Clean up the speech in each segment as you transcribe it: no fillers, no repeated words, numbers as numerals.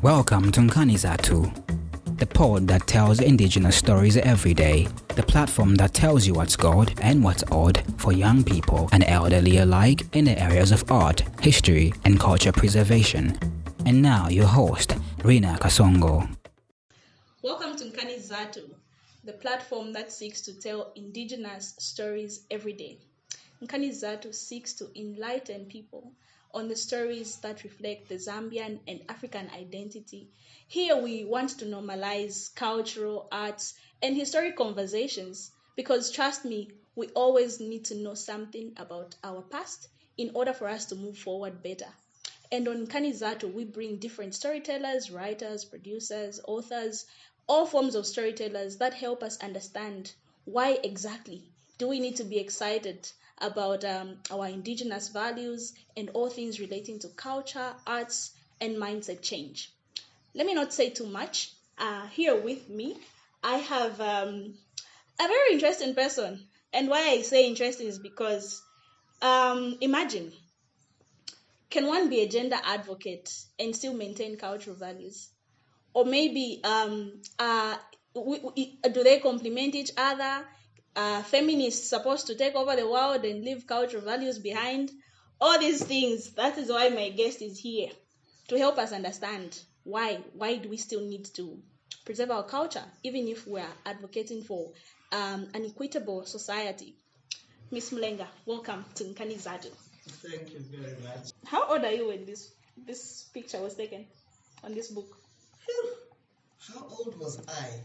Welcome to Nkanizatu, the pod that tells indigenous stories every day, the platform that tells you what's good and what's odd for young people and elderly alike in the areas of art, history, and culture preservation. And now your host, Rinah Kasongo. Welcome to Nkanizatu, the platform that seeks to tell indigenous stories every day. Nkanizatu seeks to enlighten people on the stories that reflect the Zambian and African identity. Here we want to normalize cultural, arts, and historic conversations because, trust me, we always need to know something about our past in order for us to move forward better. And on Nkanizatu, we bring different storytellers, writers, producers, authors, all forms of storytellers that help us understand why exactly do we need to be excited about our indigenous values and all things relating to culture, arts, and mindset change. Let me not say too much. Here with me, I have a very interesting person. And why I say interesting is because imagine, can one be a gender advocate and still maintain cultural values? Or maybe do they complement each other? Feminists supposed to take over the world and leave cultural values behind? All these things. That is why my guest is here, to help us understand why do we still need to preserve our culture, even if we are advocating for an equitable society. Miss Mulenga, welcome to Nkanizatu. Thank you very much. How old are you when this picture was taken on this book? How old was I?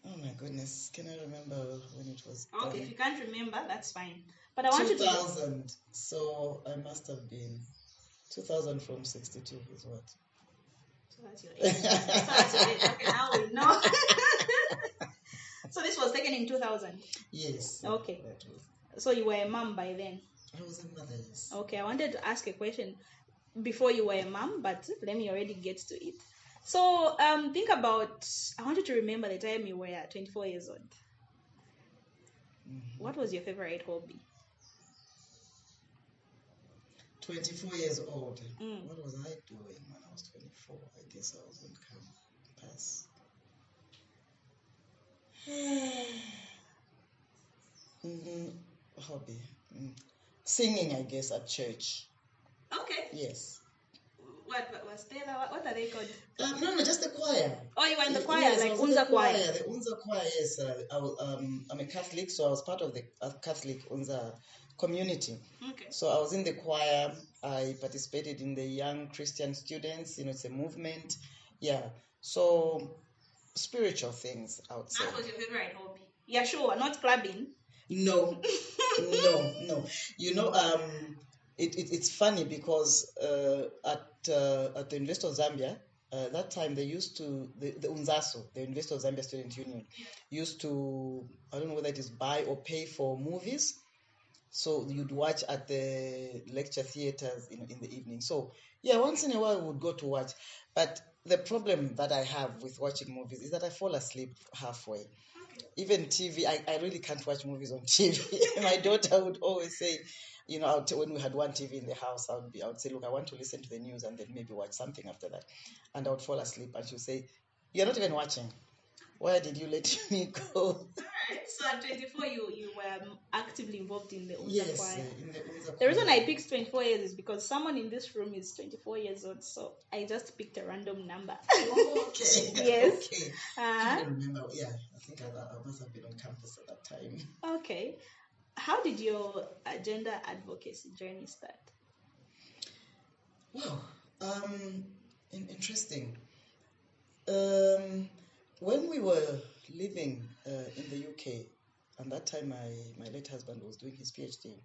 Oh my goodness, can I remember when it was done? Okay, if you can't remember, that's fine. But I want 2000, you to... so I must have been 2000 from 62 is what? So that's your age. So that's your age. Okay, now we know. So this was taken in 2000? Yes. Okay. So you were a mom by then? I was a mother, yes. Okay, I wanted to ask a question before you were a mom, but let me already get to it. So think about, I want you to remember the time you were 24 years old. Mm-hmm. What was your favorite hobby? 24 years old. What was I doing when I was 24? I guess I was on campus. Hobby. Singing, I guess, at church. Okay. Yes. What are they called? No, just the choir. Oh, you were in the choir, yes, like Unza choir. The Unza choir, yes. I'm a Catholic, so I was part of the Catholic Unza community. Okay. So I was in the choir. I participated in the young Christian students. It's a movement. Yeah. So spiritual things, I would say. That was your favorite hobby? Yeah, sure. Not clubbing. No. No. It's funny because at the University of Zambia, that time they used to, the UNZASO, the University of Zambia Student Union, used to, I don't know whether it is buy or pay for movies. So you'd watch at the lecture theaters in the evening. So yeah, once in a while we would go to watch. But the problem that I have with watching movies is that I fall asleep halfway. Even TV, I really can't watch movies on TV. My daughter would always say, when we had one TV in the house, I would say, look, I want to listen to the news and then maybe watch something after that. And I would fall asleep and she would say, you're not even watching. Why did you let me go? All right. So at 24, you were actively involved in the UNZA choir. Yes, in the UNZA choir. The reason I picked 24 years is because someone in this room is 24 years old, so I just picked a random number. Okay. Yes. Okay. I remember. Yeah, I think I must have been on campus at that time. Okay. How did your gender advocacy journey start? Wow. Interesting. When we were living in the UK, and that time my late husband was doing his PhD.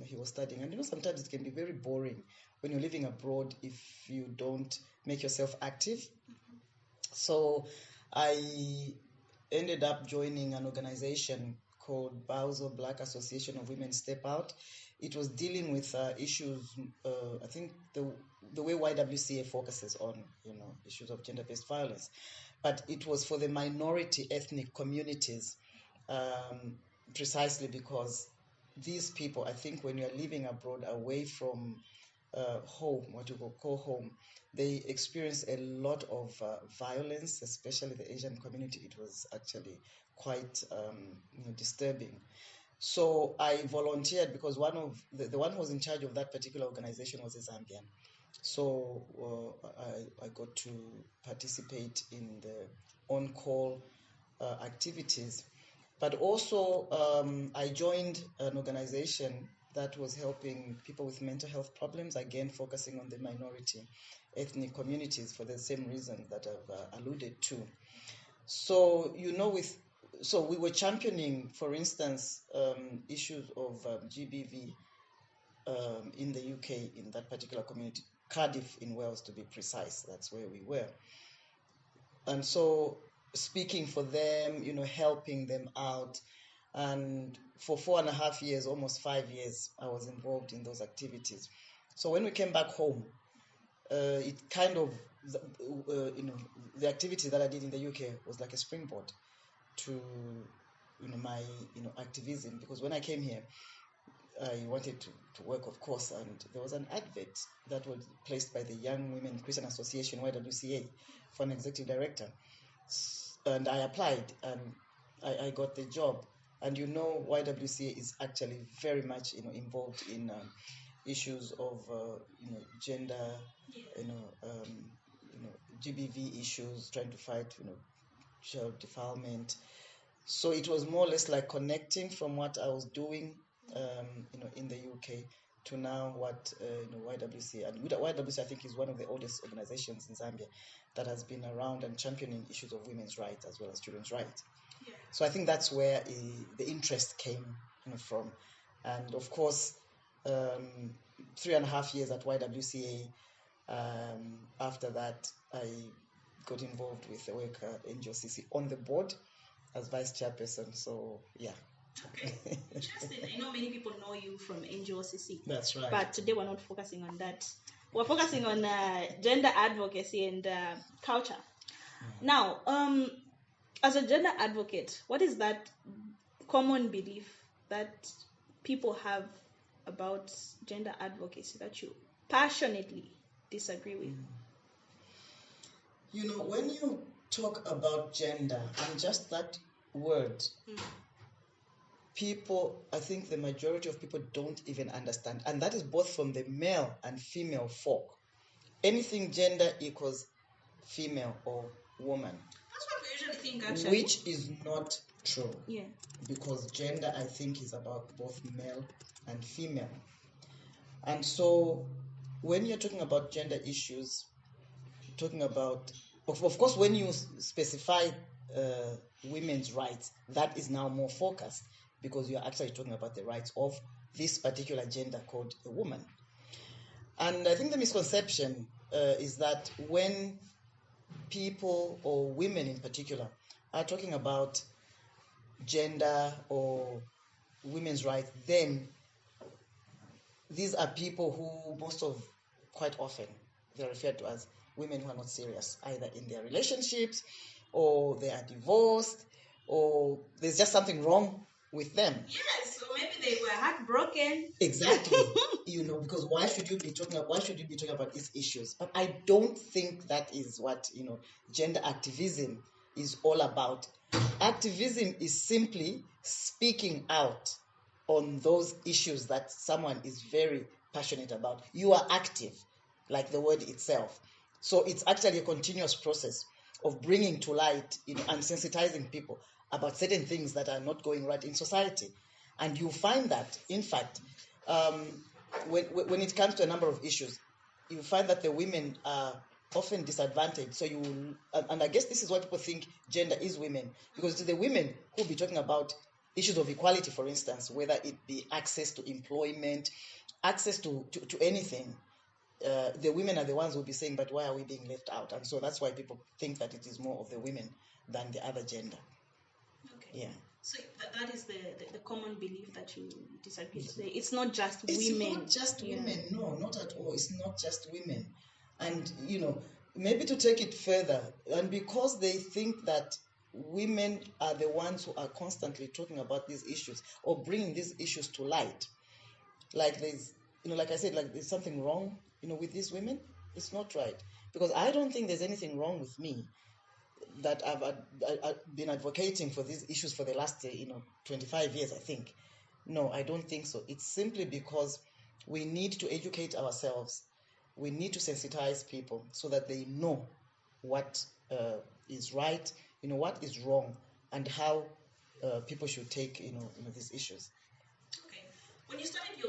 He was studying, and sometimes it can be very boring when you're living abroad if you don't make yourself active. Mm-hmm. So I ended up joining an organization called Bauzo Black Association of Women Step Out. It was dealing with issues, I think the way YWCA focuses on, issues of gender-based violence. But it was for the minority ethnic communities, precisely because these people, I think when you're living abroad away from home, what you call home, they experience a lot of violence, especially the Asian community. It was actually quite disturbing. So I volunteered because one of the one who was in charge of that particular organization was a Zambian. So I got to participate in the on-call activities. But also, I joined an organization that was helping people with mental health problems, again focusing on the minority ethnic communities for the same reasons that I've alluded to. So, so we were championing, for instance, issues of GBV in the UK, in that particular community, Cardiff in Wales to be precise, that's where we were. And so speaking for them, helping them out. And for 4.5 years, almost 5 years, I was involved in those activities. So when we came back home, it kind of, the activity that I did in the UK was like a springboard to, my, activism. Because when I came here, I wanted to work, of course, and there was an advert that was placed by the Young Women Christian Association, YWCA, for an executive director. And I applied, and I got the job. And YWCA is actually very much involved in issues of gender, GBV issues, trying to fight child defilement. So it was more or less like connecting from what I was doing in the UK to now what YWCA, and YWCA I think is one of the oldest organizations in Zambia that has been around and championing issues of women's rights as well as children's rights. Yeah. So I think that's where the interest came from. And of course, 3.5 years at YWCA. After that, I got involved with the work at NGOCC on the board as vice chairperson. So yeah. Okay. Interesting. I know many people know you from NGOCC. That's right. But today we're not focusing on that. We're focusing on gender advocacy and culture. Now, as a gender advocate, what is that common belief that people have about gender advocacy that you passionately disagree with? When you talk about gender and just that word, people, I think the majority of people don't even understand. And that is both from the male and female folk. Anything gender equals female or woman. That's what we usually think, actually. Which is not true. Yeah. Because gender, I think, is about both male and female. And so when you're talking about gender issues, talking about, of course, when you specify women's rights, that is now more focused, because you're actually talking about the rights of this particular gender called a woman. And I think the misconception is that when people, or women in particular, are talking about gender or women's rights, then these are people who quite often, they're referred to as women who are not serious, either in their relationships, or they are divorced, or there's just something wrong with them. Yes, so maybe they were heartbroken. Exactly. Because why should you be talking about these issues? But I don't think that is what gender activism is all about. Activism is simply speaking out on those issues that someone is very passionate about. You are active, like the word itself. So it's actually a continuous process of bringing to light, and sensitizing people about certain things that are not going right in society. And you find that, in fact, when it comes to a number of issues, you find that the women are often disadvantaged. So and I guess this is why people think gender is women, because it's the women who will be talking about issues of equality, for instance, whether it be access to employment, access to anything. The women are the ones who will be saying, but why are we being left out? And so that's why people think that it is more of the women than the other gender. Okay. Yeah. So that is the common belief that you disagree with. It's not just women. It's not just women. No, not at all. It's not just women. And, maybe to take it further, and because they think that women are the ones who are constantly talking about these issues or bringing these issues to light, like there's, like I said, like there's something wrong with these women. It's not right, because I don't think there's anything wrong with me that I've been advocating for these issues for the last 25 years, I think. No, I don't think so. It's simply because we need to educate ourselves. We need to sensitize people so that they know what is right, what is wrong, and how people should take these issues. Okay. When you started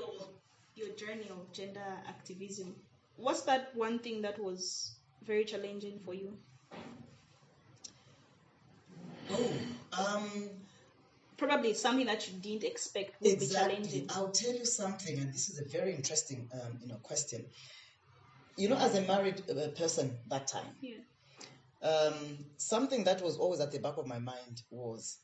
your journey of gender activism, what's that one thing that was very challenging for you? Probably something that you didn't expect would be challenging. I'll tell you something, and this is a very interesting question. As a married person that time, something that was always at the back of my mind was,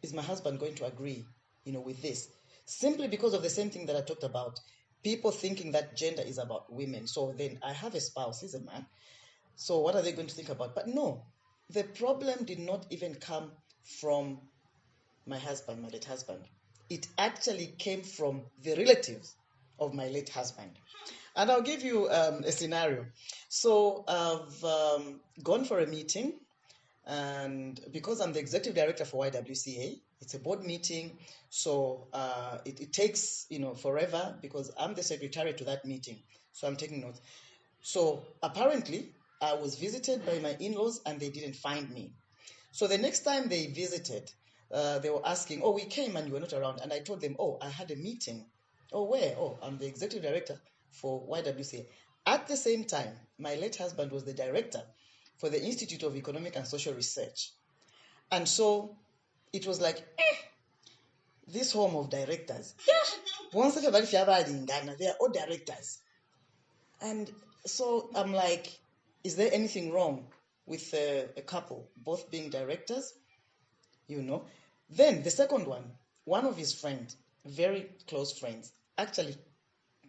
is my husband going to agree, with this? Simply because of the same thing that I talked about, people thinking that gender is about women. So then I have a spouse, he's a man. So what are they going to think about? But no, the problem did not even come from my husband, my late husband. It actually came from the relatives of my late husband. And I'll give you a scenario. So I've gone for a meeting, and because I'm the executive director for YWCA, it's a board meeting, so it takes forever because I'm the secretary to that meeting, so I'm taking notes. So apparently I was visited by my in-laws and they didn't find me. So the next time they visited, they were asking, we came and you were not around. And I told them, I had a meeting. Where? I'm the executive director for YWCA. At the same time, my late husband was the director for the Institute of Economic and Social Research. And so it was like, this home of directors. Once they are all directors. And so I'm like, is there anything wrong with a couple both being directors? Then the second one of his friends, very close friends, actually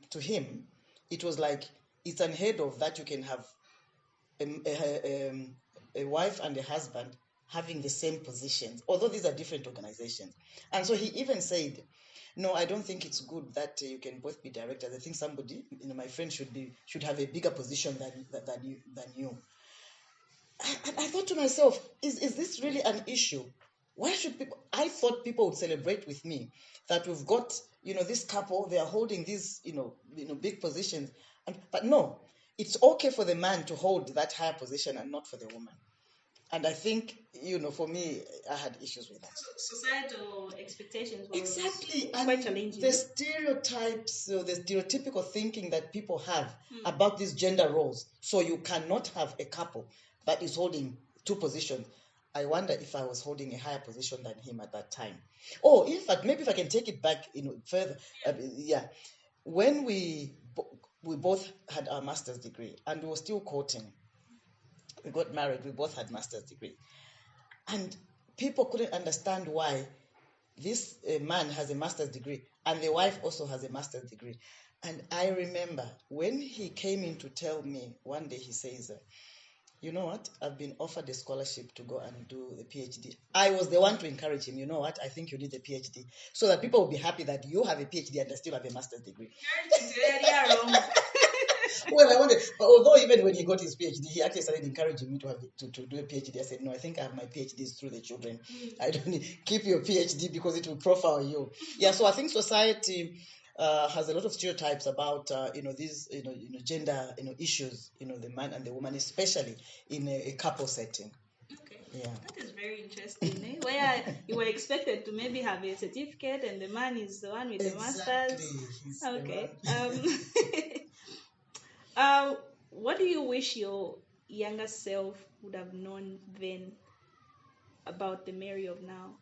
to him, it was like, it's unheard of that you can have a wife and a husband having the same positions, although these are different organizations. And so he even said, no, I don't think it's good that you can both be directors. I think somebody, my friend should have a bigger position than you. I thought to myself, is this really an issue? Why should people? I thought people would celebrate with me that we've got, this couple, they are holding these, big positions. But no, it's okay for the man to hold that higher position and not for the woman. And I think, for me, I had issues with that. Societal expectations were exactly quite challenging. The stereotypes, the stereotypical thinking that people have about these gender roles. So you cannot have a couple that is holding two positions. I wonder if I was holding a higher position than him at that time. In fact, maybe if I can take it back, further. When we both had our master's degree and we were still courting. We got married, we both had master's degree. And people couldn't understand why this man has a master's degree and the wife also has a master's degree. And I remember when he came in to tell me, one day he says, you know what, I've been offered a scholarship to go and do a PhD. I was the one to encourage him, you know what, I think you need a PhD, so that people will be happy that you have a PhD and I still have a master's degree. Well, I wonder, although even when he got his PhD, he actually started encouraging me to do a PhD. I said, no, I think I have my PhDs through the children. I don't need, keep your PhD because it will profile you. So I think society has a lot of stereotypes about, these, gender, issues, the man and the woman, especially in a couple setting. Okay. Yeah. That is very interesting, where you were expected to maybe have a certificate and the man is the one with the master's. He's okay. What do you wish your younger self would have known then about the Mary of now?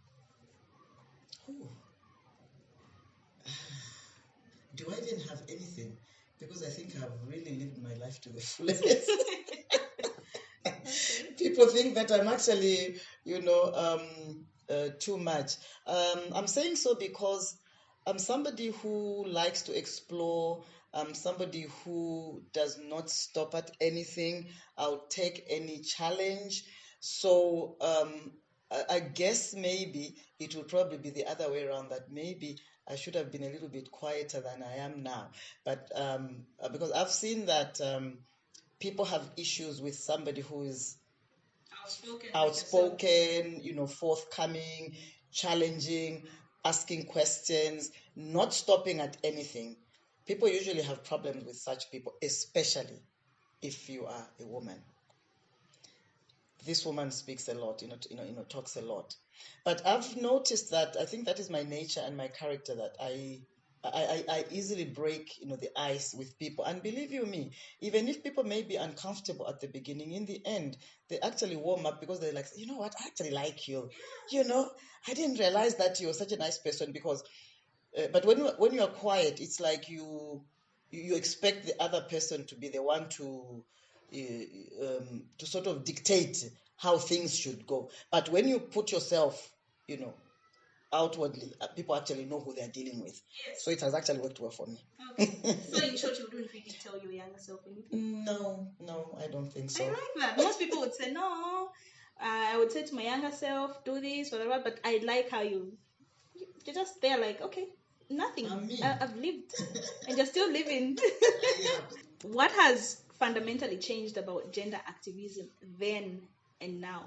Do I even have anything? Because I think I've really lived my life to the fullest. People think that I'm actually, too much. I'm saying so because I'm somebody who likes to explore. I'm somebody who does not stop at anything. I'll take any challenge. So I guess maybe it will probably be the other way around, that maybe I should have been a little bit quieter than I am now. But because I've seen that people have issues with somebody who is outspoken, forthcoming, challenging, asking questions, not stopping at anything. People usually have problems with such people, especially if you are a woman. This woman speaks a lot, talks a lot. But I've noticed that I think that is my nature and my character, that I easily break, the ice with people. And believe you me, even if people may be uncomfortable at the beginning, in the end, they actually warm up because they're like, you know what, I actually like you. I didn't realize that you're such a nice person because, but when you are quiet, it's like you expect the other person to be the one to sort of dictate how things should go. But when you put yourself, outwardly, people actually know who they're dealing with. Yes. So it has actually worked well for me. Okay. So in short, you wouldn't really tell your younger self anything? No, I don't think so. I like that. Most people would say, no, I would say to my younger self, do this, whatever, but I like how you're just there like, okay, nothing. I've lived and you're still living. Yeah. What has fundamentally changed about gender activism then and now?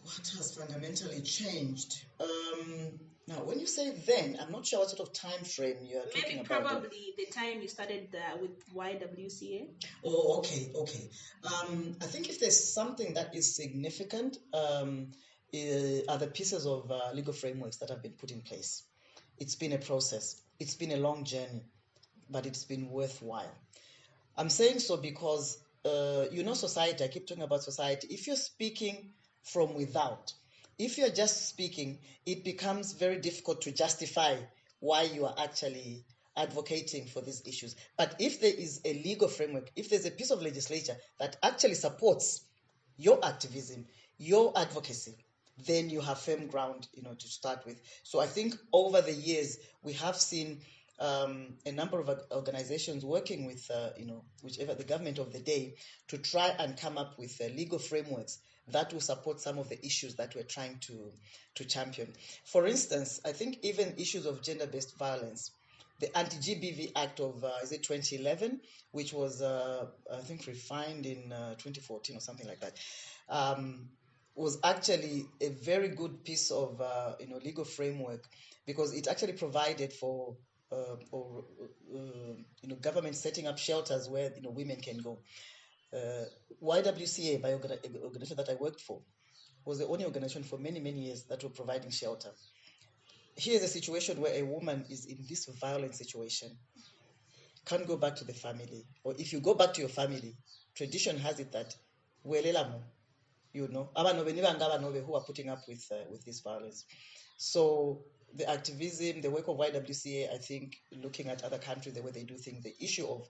What has fundamentally changed? Now, when you say then, I'm not sure what sort of time frame you are talking about. Maybe probably the time you started with YWCA. Oh, okay. I think if there's something that is significant, are the pieces of legal frameworks that have been put in place. It's been a process. It's been a long journey, but it's been worthwhile. I'm saying so because, society, I keep talking about society. If you're speaking from without, if you're just speaking, it becomes very difficult to justify why you are actually advocating for these issues. But if there is a legal framework, if there's a piece of legislature that actually supports your activism, your advocacy, then you have firm ground, to start with. So I think over the years, we have seen a number of organizations working with, whichever the government of the day, to try and come up with legal frameworks that will support some of the issues that we're trying to champion. For instance, I think even issues of gender-based violence, the Anti-GBV Act of, 2011, which was, I think, refined in 2014 or something like that, was actually a very good piece of, legal framework, because it actually provided for government setting up shelters where women can go. YWCA, by organization that I worked for, was the only organization for many years that were providing shelter. Here's a situation where a woman is in this violent situation, can't go back to the family, or if you go back to your family, tradition has it that welelamo, who are putting up with this violence. So the activism, the work of YWCA, I think, looking at other countries, the way they do things, the issue of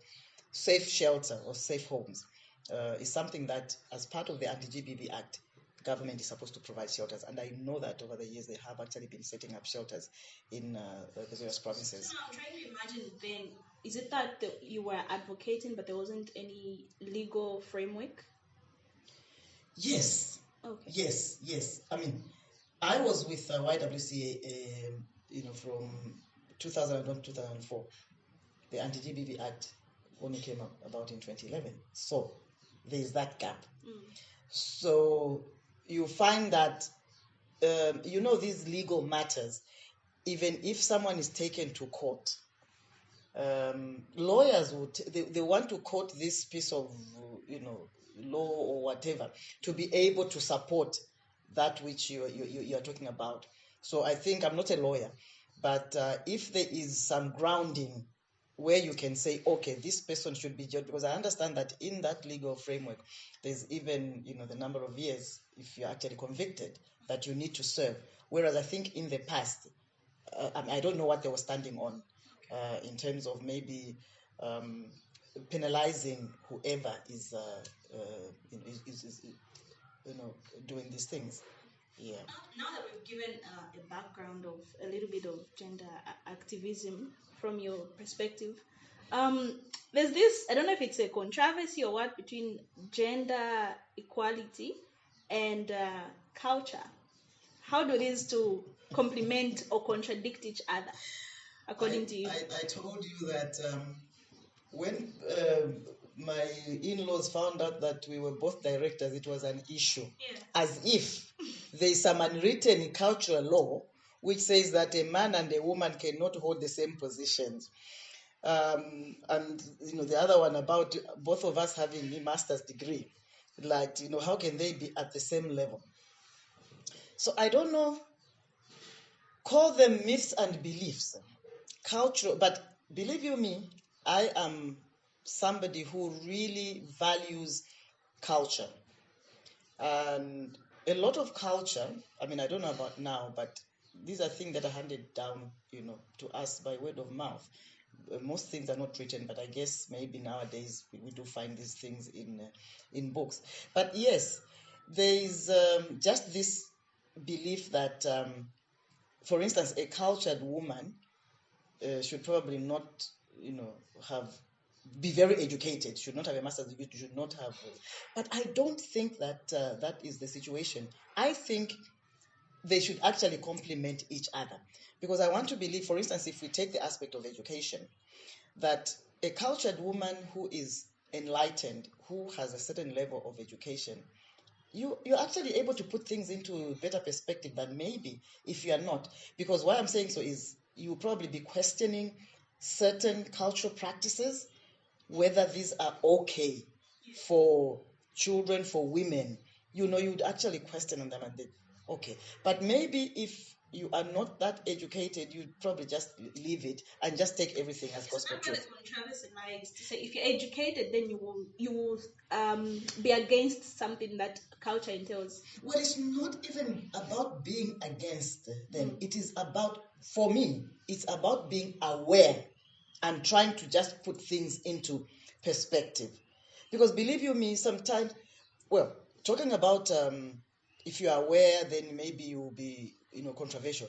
safe shelter or safe homes is something that, as part of the Anti-GBV Act, government is supposed to provide shelters. And I know that over the years they have actually been setting up shelters in the various provinces. So I'm trying to imagine then, is it that you were advocating but there wasn't any legal framework? Yes. Okay. Yes. I mean, I was with YWCA, from 2001 to 2004. The Anti-GBV Act only came up about in 2011. So there is that gap. So you find that, these legal matters, even if someone is taken to court, lawyers they want to quote this piece of, law or whatever to be able to support that which you are talking about. So I think, I'm not a lawyer, but if there is some grounding where you can say, okay, this person should be judged, because I understand that in that legal framework, there's even, the number of years, if you're actually convicted, that you need to serve. Whereas I think in the past, I don't know what they were standing on in terms of maybe penalizing whoever is doing these things. Yeah. Now that we've given a background of a little bit of gender activism from your perspective, there's this, I don't know if it's a controversy or what, between gender equality and culture. How do these two complement or contradict each other, according to you? I told you that when my in-laws found out that we were both directors, it was an issue. Yeah. As if there's some unwritten cultural law which says that a man and a woman cannot hold the same positions. And the other one about both of us having a master's degree, like, how can they be at the same level? So I don't know, call them myths and beliefs, cultural, but believe you me, I am somebody who really values culture. And a lot of culture, I don't know about now, but these are things that are handed down, to us by word of mouth. Most things are not written, but I guess maybe nowadays we do find these things in books. But yes, there is just this belief that, for instance, a cultured woman should probably not, be very educated, should not have a master's degree, should not have. But I don't think that that is the situation. I think they should actually complement each other. Because I want to believe, for instance, if we take the aspect of education, that a cultured woman who is enlightened, who has a certain level of education, you're actually able to put things into better perspective than maybe if you are not. Because why I'm saying so is you'll probably be questioning certain cultural practices, whether these are okay for children, for women. You'd actually question them and then, okay. But maybe if you are not that educated, you'd probably just leave it and just take everything as gospel truth. Controversy lies to say if you're educated, then you will be against something that culture entails. Well, it's not even about being against them. It is about, for me, it's about being aware and trying to just put things into perspective. Because believe you me, sometimes, talking about if you are aware, then maybe you'll be, controversial.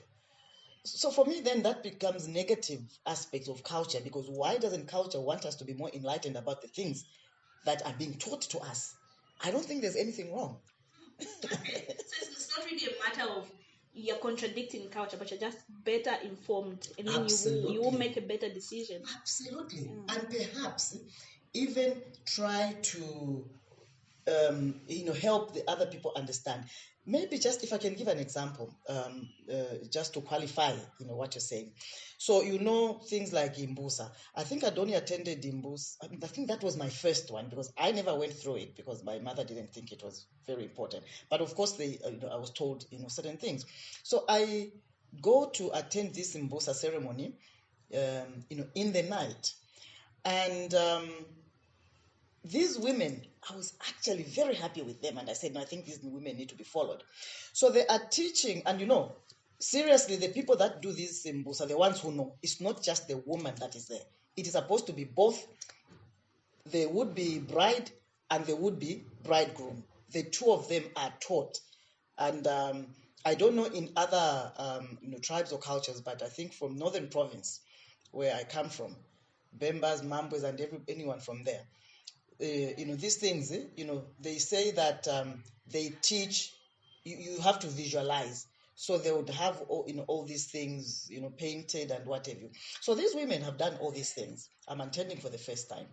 So for me, then that becomes negative aspects of culture, because why doesn't culture want us to be more enlightened about the things that are being taught to us? I don't think there's anything wrong. Okay. So it's not really a matter of you're contradicting culture, but you're just better informed, and then you will make a better decision. Absolutely. And perhaps even try to help the other people understand. Maybe just if I can give an example, just to qualify, what you're saying. So, things like Imbusa. I think Adoni attended Imbusa. I think that was my first one, because I never went through it because my mother didn't think it was very important. But of course, I was told, certain things. So I go to attend this Imbusa ceremony, in the night. And these women, I was actually very happy with them. And I said, no, I think these women need to be followed. So they are teaching, and seriously, the people that do this Mbusa are the ones who know. It's not just the woman that is there. It is supposed to be both the would-be bride and the would-be bridegroom. The two of them are taught. And I don't know in other tribes or cultures, but I think from Northern Province, where I come from, Bembas, Mambos, and anyone from there, these things, they say that they teach, you have to visualize. So they would have all these things, painted and what have you. So these women have done all these things. I'm attending for the first time.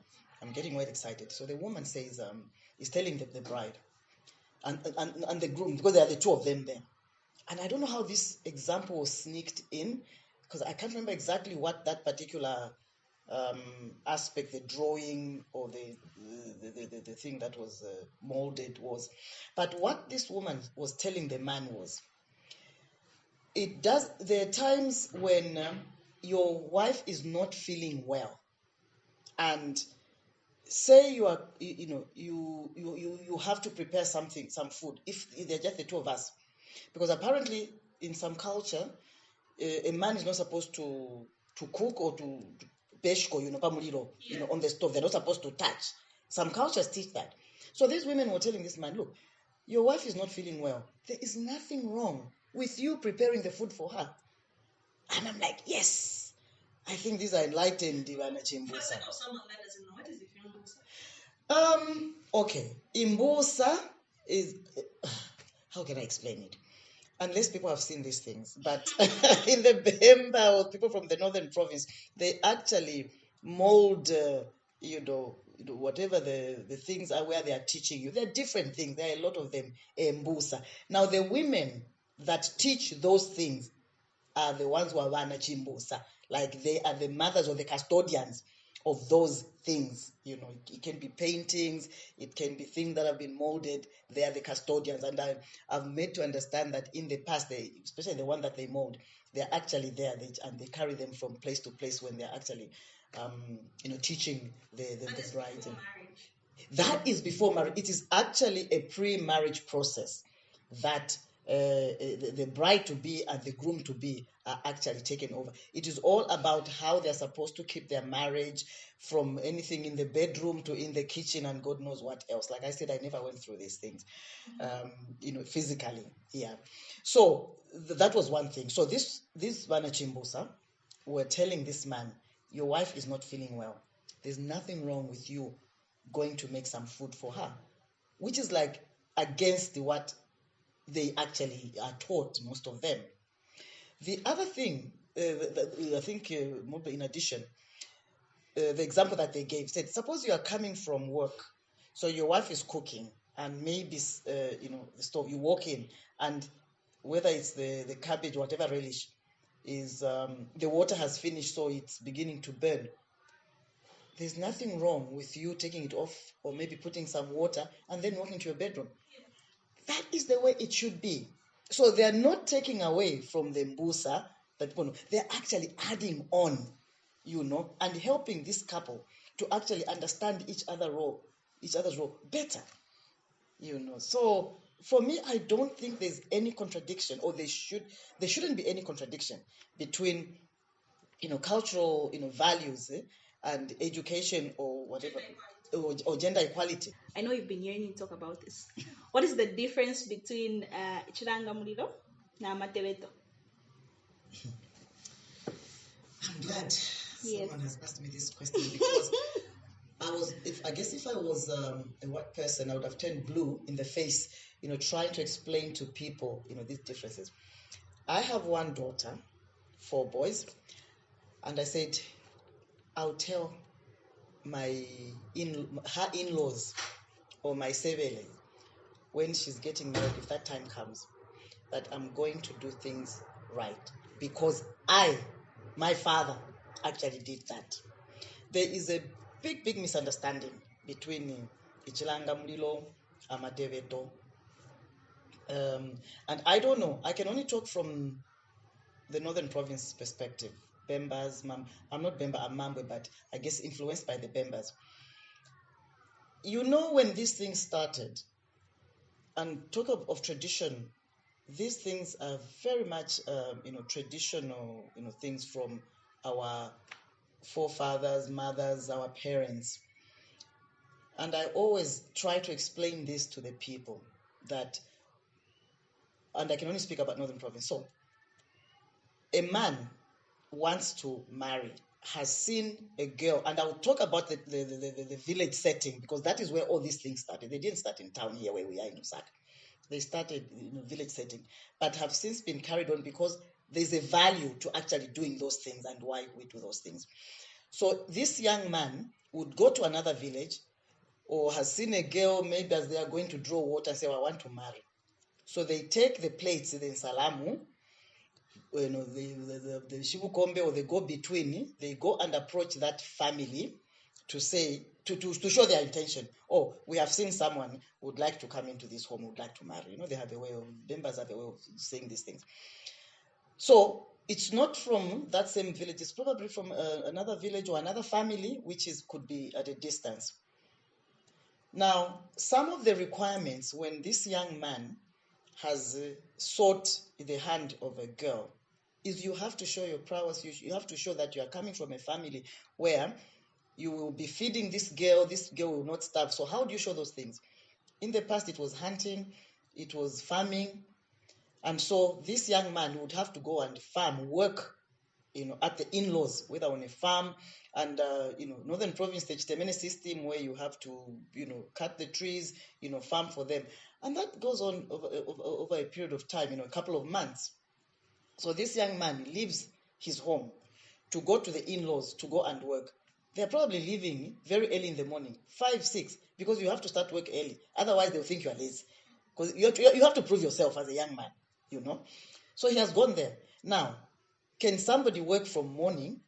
I'm getting quite excited. So the woman says, is telling the bride and the groom, because there are the two of them there. And I don't know how this example was sneaked in, because I can't remember exactly what that particular aspect, the drawing or the thing that was molded was. But what this woman was telling the man was, there are times when your wife is not feeling well, and say you are, you have to prepare some food, if they're just the two of us, because apparently in some culture, a man is not supposed to cook or to peshko, on the stove. They're not supposed to touch. Some cultures teach that. So these women were telling this man, look, your wife is not feeling well. There is nothing wrong with you preparing the food for her. And I'm like, yes, I think these are enlightened. For the sake of someone that doesn't know, what is Imbusa? Okay, Imbusa is, how can I explain it? unless people have seen these things. But in the Bemba or people from the northern province, they actually mold, whatever the things are where they are teaching you. There are different things. There are a lot of them. Mbusa. Now, the women that teach those things are the ones who are Vana Chimbusa. Like they are the mothers or the custodians of those things. It can be paintings, it can be things that have been molded. They are the custodians. And I've made to understand that in the past, especially the one that they mold, they're actually there, and they carry them from place to place when they're actually teaching the bride. That is before marriage. It is actually a pre-marriage process that the bride to be and the groom to be are actually taken over. It is all about how they're supposed to keep their marriage, from anything in the bedroom to in the kitchen and God knows what else. Like I said, I never went through these things, physically. Yeah. So that was one thing. So this Vana Chimbusa were telling this man, your wife is not feeling well. There's nothing wrong with you going to make some food for her, which is like against what they actually are taught, most of them. The other thing, I think, in addition, the example that they gave said, suppose you are coming from work, so your wife is cooking, and maybe the stove, you walk in, and whether it's the cabbage, whatever relish is, the water has finished, so it's beginning to burn. There's nothing wrong with you taking it off, or maybe putting some water and then walking to your bedroom. That is the way it should be. So they're not taking away from the mbusa, but they're actually adding on, and helping this couple to actually understand each other's role better. So for me, I don't think there's any contradiction, or there shouldn't be any contradiction between cultural values, and education, or whatever, or gender equality. I know you've been hearing me talk about this. What is the difference between Chilanga Mulilo and Matebeto? I'm glad someone has asked me this question, because if I was a white person, I would have turned blue in the face, trying to explain to people, these differences. I have one daughter, 4 boys, and I said, I'll tell her in-laws, or my sebele, when she's getting married, if that time comes, that I'm going to do things right, because my father actually did that. There is a big misunderstanding between Ichilanga Mlilo, Amadeveto, and I don't know, I can only talk from the northern province perspective. Bembas, I'm not Bemba, I'm Mambwe, but I guess influenced by the Bembas. When these things started, and talk of tradition, these things are very much, traditional, things from our forefathers, mothers, our parents. And I always try to explain this to the people, that, and I can only speak about Northern Province. So, a man wants to marry, has seen a girl, and I'll talk about the village setting, because that is where all these things started. They didn't start in town here where we are in Lusaka. They started in a village setting, but have since been carried on, because there's a value to actually doing those things and why we do those things. So this young man would go to another village, or has seen a girl, maybe as they are going to draw water, and say, I want to marry. So they take the plates, the Nsalamu, the Shibukombe, or they go between, they go and approach that family to say, to show their intention. Oh, we have seen someone who would like to come into this home, would like to marry. They have a way of, members have a way of saying these things. So it's not from that same village, it's probably from another village or another family, which could be at a distance. Now, some of the requirements when this young man has sought the hand of a girl is you have to show your prowess. You have to show that you are coming from a family where you will be feeding this girl will not starve. So how do you show those things? In the past, it was hunting, it was farming, and so this young man would have to go and farm, work at the in-laws, whether on a farm. And Northern Province, the many system where you have to cut the trees, farm for them, and that goes on over a period of time, a couple of months. So this young man leaves his home to go to the in-laws to go and work. They're probably leaving very early in the morning, 5, 6, because you have to start work early. Otherwise, they'll think you are lazy. Because you have to prove yourself as a young man, So he has gone there. Now, can somebody work from morning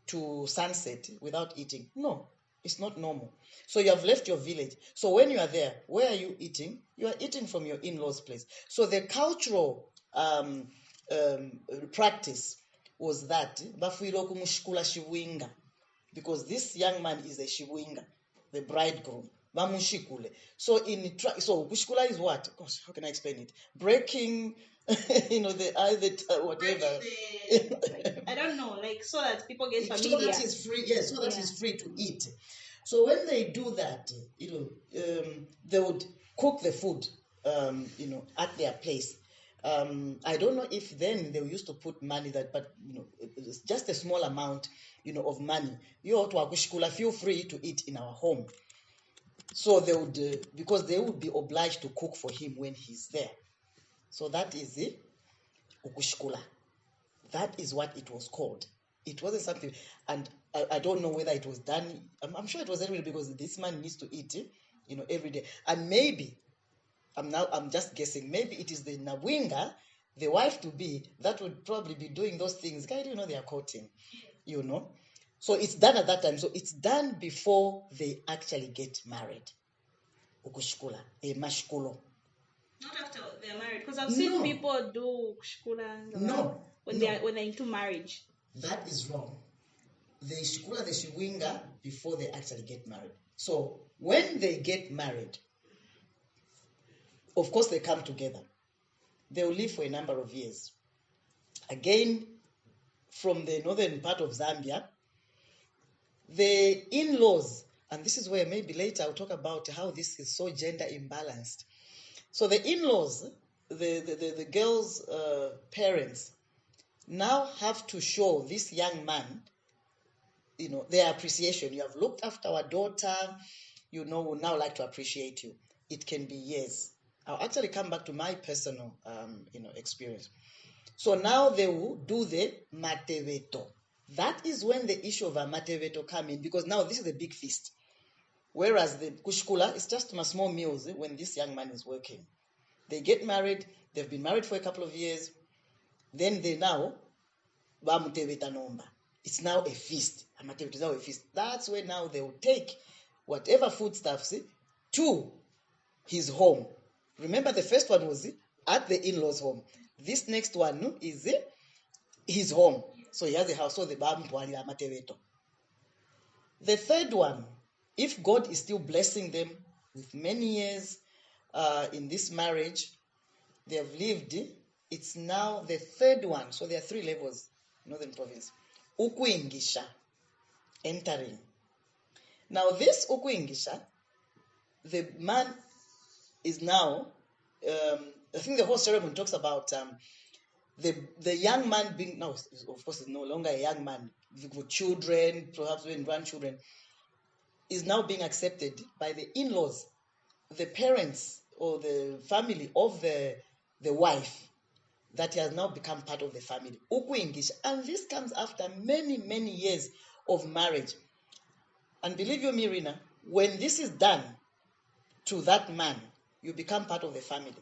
to sunset without eating? No, it's not normal. So you have left your village. So when you are there, where are you eating? You are eating from your in-laws' place. So the cultural practice was that because this young man is a shibwinga, the bridegroom. So kushikula is what? Gosh, how can I explain it? Breaking, whatever. I don't know, so that people get familiar. So that is free. Yes, so that is free to eat. So when they do that, they would cook the food, at their place. I don't know if then they used to put money but it's just a small amount, of money. Feel free to eat in our home. So they would, because they would be obliged to cook for him when he's there. So that is it. Ukushkula. That is what it was called. It wasn't something, and I don't know whether it was done. I'm sure it was anyway because this man needs to eat, every day. And maybe, I'm just guessing, maybe it is the Nawinga, the wife to be, that would probably be doing those things. Guys, they are courting, So it's done at that time. So it's done before they actually get married. Ukushkula, a mashkulo. Not after they're married, because I've seen people do shkula when they're into marriage. That is wrong. They shkula the shiwinga before they actually get married. So when they get married, of course they come together. They will live for a number of years. Again, from the northern part of Zambia, the in-laws, and this is where maybe later I'll talk about how this is so gender imbalanced. So the in-laws, the girl's parents, now have to show this young man, their appreciation. You have looked after our daughter, we now like to appreciate you. It can be years. I'll actually come back to my personal, experience. So now they will do the mateveto. That is when the issue of a mateveto come in, because now this is a big feast. Whereas the kushkula is just small meals when this young man is working. They get married, they've been married for a couple of years, then they now, it's now a feast. Is now a feast. That's where now they will take whatever foodstuffs to his home. Remember, the first one was at the in-laws' home. This next one is his home. So he has a house, so the mateveto. The third one, if God is still blessing them with many years in this marriage, they have lived, it's now the third one. So there are 3 levels, Northern Province. Ukuingisha, entering. Now this ukuingisha, the man is now, I think the whole ceremony talks about the young man being, now of course is no longer a young man, with children, perhaps even grandchildren, is now being accepted by the in-laws, the parents or the family of the wife, that has now become part of the family. Ukuingisha. And this comes after many, many years of marriage. And believe you me, Rinah, when this is done to that man, you become part of the family.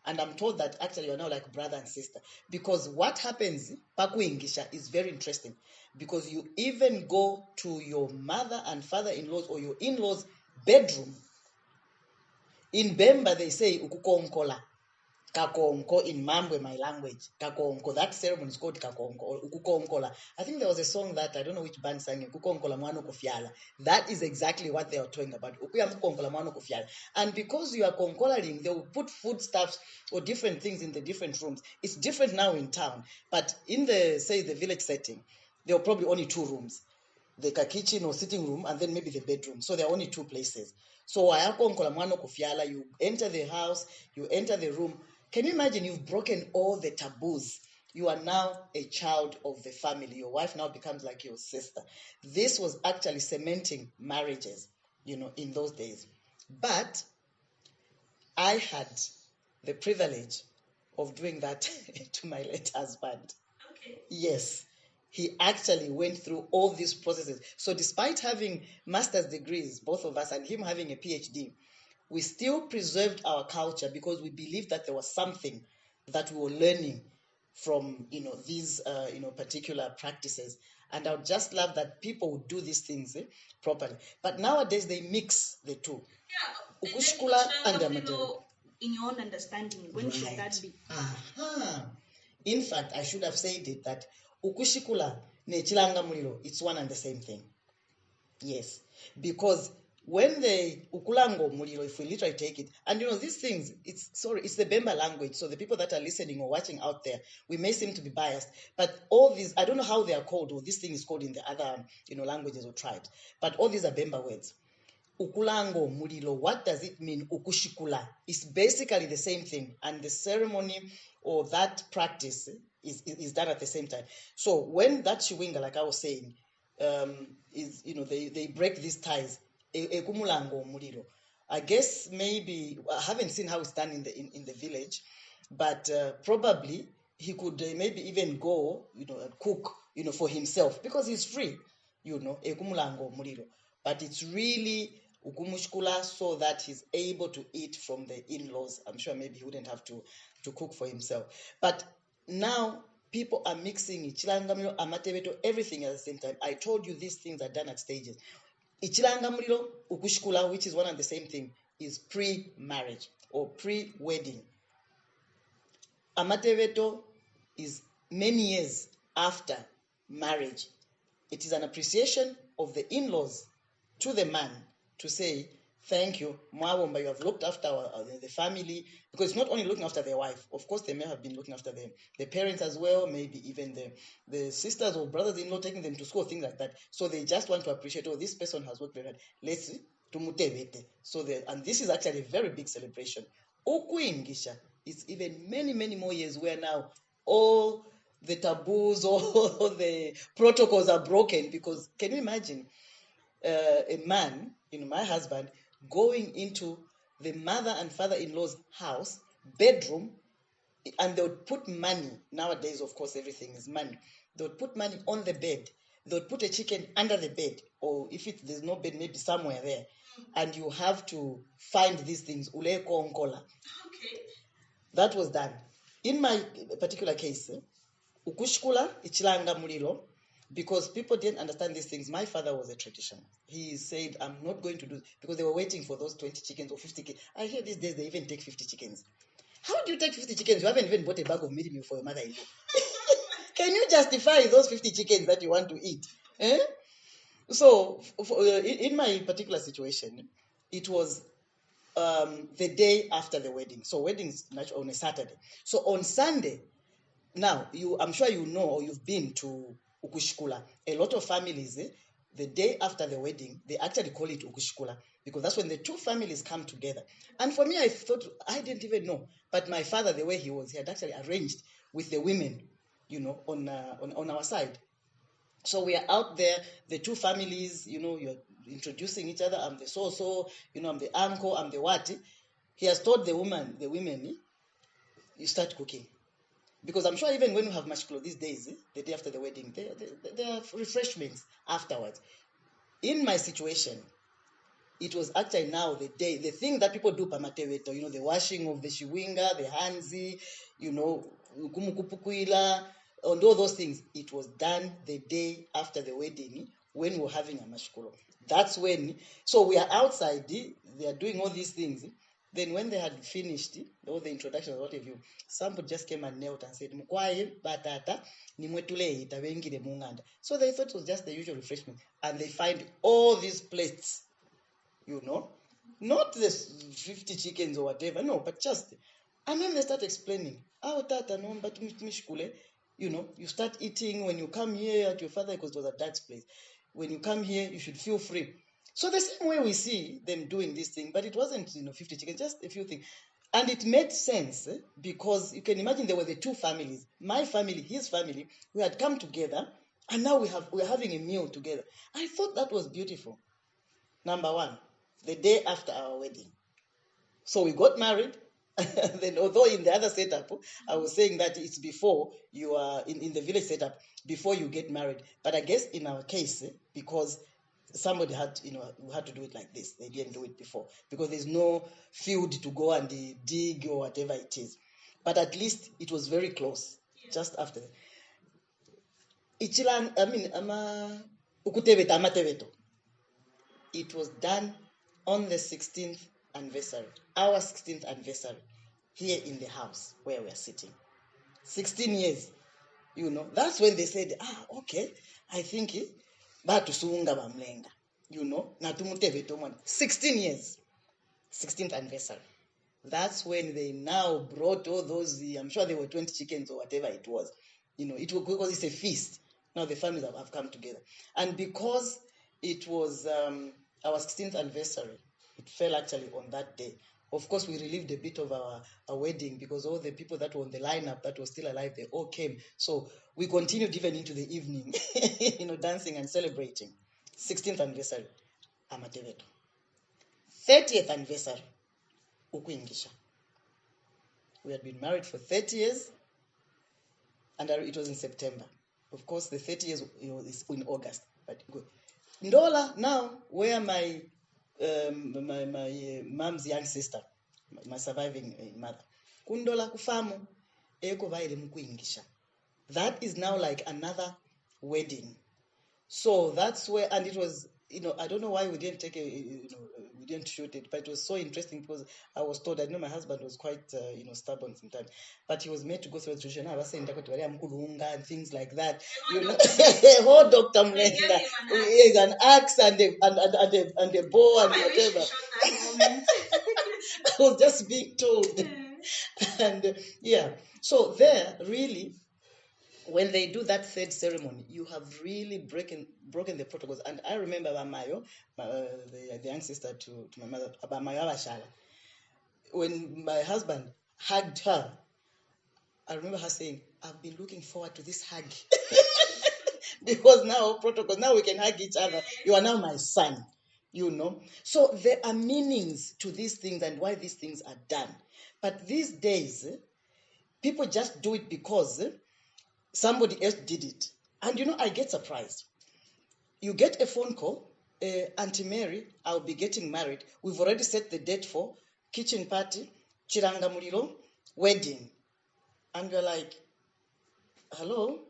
And I'm told that actually you're now like brother and sister. Because what happens, Pakuingisha, is very interesting. Because you even go to your mother and father-in-laws or your in-laws' bedroom. In Bemba, they say ukukonkola. Kakonko in Mambwe, my language. Kakonko. That ceremony is called Kakonko or ukukonkola. I think there was a song that I don't know which band sang it. Ukukonkola mwano kofiala. That is exactly what they are talking about. Ukukonkola mwano kofiala. And because you are konkolaling, they will put foodstuffs or different things in the different rooms. It's different now in town, but in the village setting, there are probably only 2 rooms. The kitchen or sitting room, and then maybe the bedroom. So there are only 2 places. So you enter the house, you enter the room. Can you imagine you've broken all the taboos you are now a child of the family. Your wife now becomes like your sister. This was actually cementing marriages, in those days. But I had the privilege of doing that to my late husband. Okay. Yes, he actually went through all these processes. So despite having master's degrees, both of us, and him having a PhD, we still preserved our culture because we believed that there was something that we were learning from, these, particular practices. And I would just love that people would do these things properly. But nowadays they mix the two. Yeah. Ukushkula and Amatero. In your own understanding, when should that be? In fact, I should have said it that ukushikula nechilanga muliro, it's one and the same thing. Yes, because when the ukulango muliro, if we literally take it, and these things, it's the Bemba language. So the people that are listening or watching out there, we may seem to be biased, but all these, I don't know how they are called, or this thing is called in the other, languages or tribes, but all these are Bemba words. Ukulango mulilo, what does it mean? Ukushikula is basically the same thing, and the ceremony or that practice is done at the same time. So when that shiwinga, like I was saying, they break these ties. Ekumulango mulilo. I guess maybe I haven't seen how it's done in the village, but probably he could maybe even go, and cook, for himself because he's free, ekumulango mulilo. But it's really ukumushkula so that he's able to eat from the in-laws. I'm sure maybe he wouldn't have to cook for himself. But now people are mixing ichilangamulilo, amatebeto, everything at the same time. I told you these things are done at stages. Ichilangamulilo, ukushkula, which is one and the same thing, is pre-marriage or pre-wedding. Amatebeto is many years after marriage. It is an appreciation of the in-laws to the man to say, thank you, Mwawomba, you have looked after the family, because it's not only looking after their wife. Of course, they may have been looking after the parents as well, maybe even the sisters or brothers-in-law, taking them to school, things like that. So they just want to appreciate, oh, this person has worked very hard. Let's tumutebete. And this is actually a very big celebration. Ukuingisha, it's even many, many more years where now all the taboos, all the protocols are broken, because can you imagine a man, my husband, going into the mother and father-in-law's house, bedroom, and they would put money. Nowadays, of course, everything is money. They would put money on the bed. They would put a chicken under the bed, or if there's no bed, maybe somewhere there. And you have to find these things. Ule konkola. Okay. That was done. In my particular case, ukushkula, ichilanga mulilo, because people didn't understand these things. My father was a traditionalist. He said, I'm not going to do it, because they were waiting for those 20 chickens or 50 chickens. I hear these days they even take 50 chickens. How do you take 50 chickens? You haven't even bought a bag of meat meal for your mother-in-law. Can you justify those 50 chickens that you want to eat? So in my particular situation, it was the day after the wedding. So wedding's on a Saturday. So on Sunday, now I'm sure you know, or you've been to ukushkula. A lot of families, the day after the wedding, they actually call it ukushkula, because that's when the two families come together. And for me, I thought, I didn't even know. But my father, the way he was, he had actually arranged with the women, on our side. So we are out there, the two families, you're introducing each other. I'm the so-so, I'm the uncle, I'm the what. He has told the women, you start cooking. Because I'm sure even when we have mashkulo these days, the day after the wedding, there are refreshments afterwards. In my situation, it was actually now the thing that people do pamateweto, the washing of the shiwinga, the hanzi, ukumukupukuila, and all those things. It was done the day after the wedding when we were having a mashkulo. That's when, so we are outside, they are doing all these things. Then when they had finished all the introductions, what have you, somebody just came and knelt and said, Mukwaye, batata, nimwetule itawengire munganda. So they thought it was just the usual refreshment. And they find all these plates, not the 50 chickens or whatever, no, but just, and then they start explaining, tata, no, but mishkule, you start eating when you come here at your father, because it was a dad's place. When you come here, you should feel free. So the same way we see them doing this thing, but it wasn't 50 chickens, just a few things. And it made sense because you can imagine there were the two families, my family, his family, we had come together, and now we're having a meal together. I thought that was beautiful. Number one, the day after our wedding. So we got married. Then, although in the other setup, I was saying that it's before you are in the village setup, before you get married. But I guess in our case, because somebody had, we had to do it like this. They didn't do it before because there's no field to go and dig or whatever it is. But at least it was very close, just after. It was done on the 16th anniversary, our 16th anniversary, here in the house where we are sitting. 16 years, That's when they said, okay, I think Batusunga Mulenga, Natumuteve 16 years, 16th anniversary. That's when they now brought all those, I'm sure there were 20 chickens or whatever it was. It was because it's a feast. Now the families have come together. And because it was our 16th anniversary, it fell actually on that day. Of course, we relived a bit of our wedding because all the people that were on the lineup that were still alive, they all came. So we continued even into the evening, dancing and celebrating. 16th anniversary, Amateveto. 30th anniversary, Ukuingisha. We had been married for 30 years, and it was in September. Of course, the 30 years is in August. But good. Ndola, now, where my mom's young sister, my surviving mother, kundola kufamu eko vaile mkuingisha. That is now like another wedding. So that's where, and it was, I don't know why we didn't take we didn't shoot it, but it was so interesting because I was told, I know my husband was quite, stubborn sometimes, but he was made to go through the tradition. I was saying and things like that. Whole Dr. Mulenga, an axe and a bow and whatever. I was just being told. And so there really, when they do that third ceremony, you have really broken the protocols. And I remember Abamayo, the young sister to my mother, Abamayo Abashala, when my husband hugged her, I remember her saying, I've been looking forward to this hug. Because now protocol, now we can hug each other. You are now my son, So there are meanings to these things and why these things are done. But these days, people just do it because somebody else did it. And I get surprised. You get a phone call, Auntie Mary, I'll be getting married. We've already set the date for kitchen party, chiranga muliro, wedding. And you're like, hello?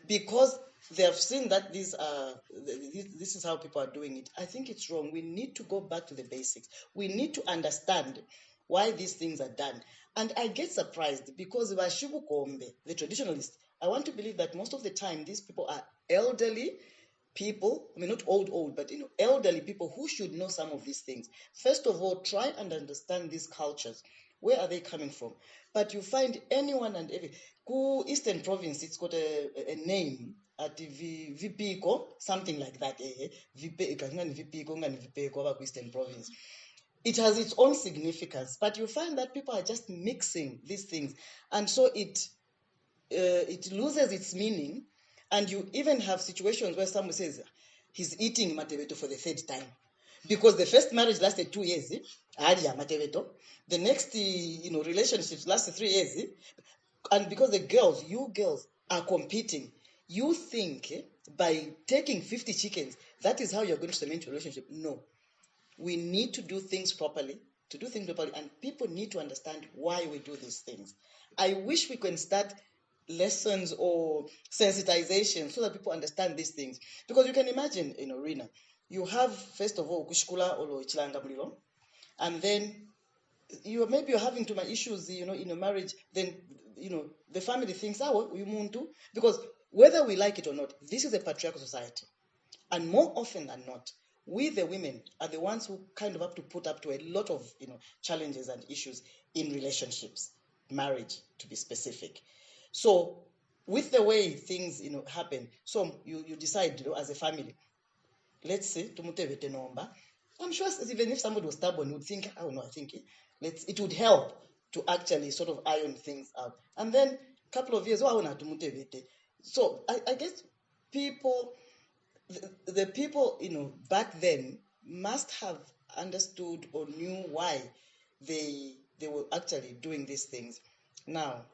Because they have seen that this is how people are doing it. I think it's wrong. We need to go back to the basics. We need to understand why these things are done. And I get surprised because Bashibu Kombe, the traditionalists, I want to believe that most of the time these people are elderly people. I mean, not old, but elderly people who should know some of these things. First of all, try and understand these cultures. Where are they coming from? But you find anyone and every Eastern Province, it's got a name at Vipiko, something like that. Vipiko, Eastern Province. It has its own significance, but you find that people are just mixing these things, and so it loses its meaning. And you even have situations where someone says he's eating mateveto for the third time, because the first marriage lasted 2 years, mateveto. The next, relationships lasted 3 years, and because you girls are competing, you think by taking 50 chickens, that is how you're going to cement your relationship. No. We need to do things properly, and people need to understand why we do these things. I wish we can start lessons or sensitization so that people understand these things. Because you can imagine, Rinah, you have, first of all, kushkula or ichilanga mulilo, and then you're having too many issues, in a marriage, then, the family thinks, you want to, because whether we like it or not, this is a patriarchal society. And more often than not, we, the women, are the ones who kind of have to put up to a lot of, challenges and issues in relationships, marriage, to be specific. So, with the way things, happen, so you decide, as a family, let's say, tumutevete nomba, I'm sure even if somebody was stubborn, would think, oh no, I think it would help to actually sort of iron things out. And then a couple of years, so I guess people, the people, back then must have understood or knew why they were actually doing these things. Now,